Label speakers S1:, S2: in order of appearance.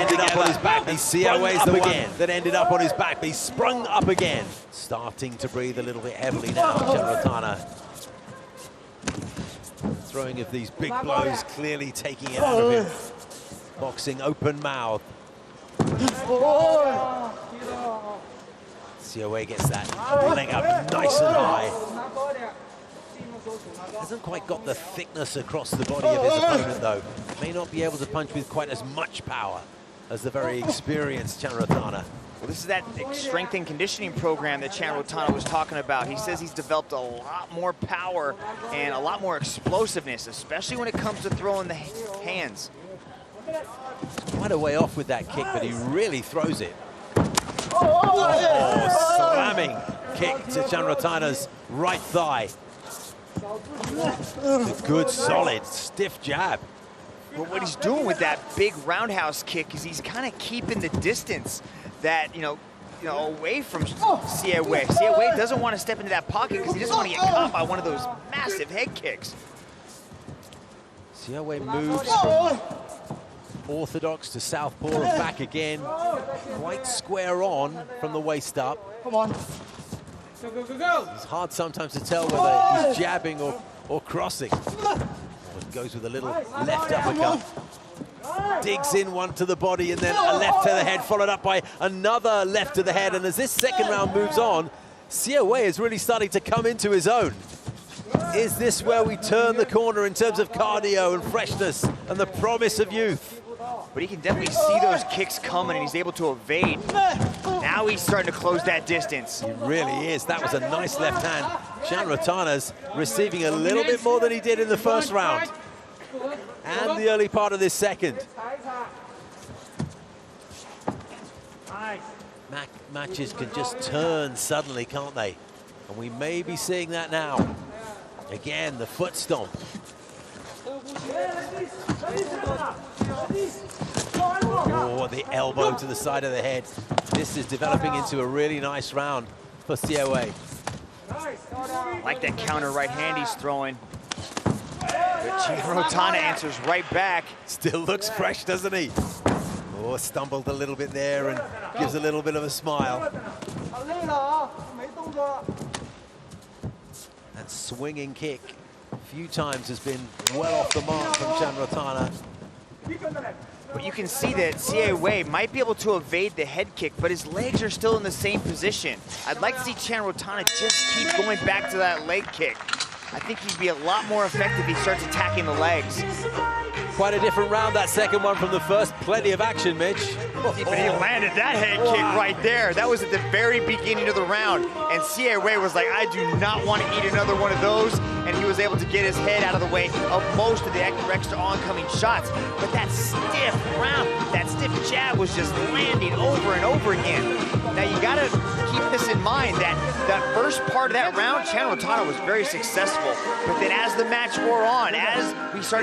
S1: ended up on his back. Siawe's the one that ended up on his back. He sprung up again. Starting to breathe a little bit heavily now, Chandratana. Throwing of these big blows, clearly taking it out of him. Boxing open mouth. Siawe gets that leg up nice and high. Hasn't quite got the thickness across the body of his opponent, though. May not be able to punch with quite as much power as the very experienced Chandratana.
S2: Well, this is that strength and conditioning program that Chandratana was talking about. He says he's developed a lot more power and a lot more explosiveness, especially when it comes to throwing the hands.
S1: Quite a way off with that kick, but he really throws it. Oh, slamming kick to Chandratana's right thigh. It's a good, solid, stiff jab.
S2: Well, what he's doing with that big roundhouse kick is he's kind of keeping the distance that, you know, away from Siawe. Siawe doesn't want to step into that pocket because he doesn't want to get caught by one of those massive head kicks.
S1: Siawe moves from orthodox to southpaw and back again. Quite square on from the waist up.
S3: Come on.
S1: It's hard sometimes to tell whether he's jabbing or crossing. It goes with a little left uppercut. Digs in one to the body and then a left to the head, followed up by another left to the head. And as this second round moves on, Siawe is really starting to come into his own. Is this where we turn the corner in terms of cardio and freshness and the promise of youth?
S2: But he can definitely see those kicks coming and he's able to evade. Now he's starting to close that distance.
S1: He really is. That was a nice left hand. Chandratana's receiving a little bit more than he did in the first round and the early part of this second. Matches can just turn suddenly, can't they? And we may be seeing that now. Again, the foot stomp. Oh, the elbow to the side of the head. This is developing into a really nice round for Siawe.
S2: Like that counter right hand he's throwing. But Chandratana answers right back.
S1: Still looks fresh, doesn't he? Oh, stumbled a little bit there and gives a little bit of a smile. That swinging kick a few times has been well off the mark from Chandratana.
S2: But you can see that Siawe might be able to evade the head kick, but his legs are still in the same position. I'd like to see Chandratana just keep going back to that leg kick. I think he'd be a lot more effective if he starts attacking the legs.
S1: Quite a different round, that second one from the first. Plenty of action, Mitch.
S2: But he landed that head kick right there. That was at the very beginning of the round. And Siawe was like, I do not want to eat another one of those. And he was able to get his head out of the way of most of the extra oncoming shots. But that stiff round, that stiff jab was just landing over and over again. Now you gotta keep this in mind that first part of that round, Chandratana was very successful. But then as the match wore on, as we started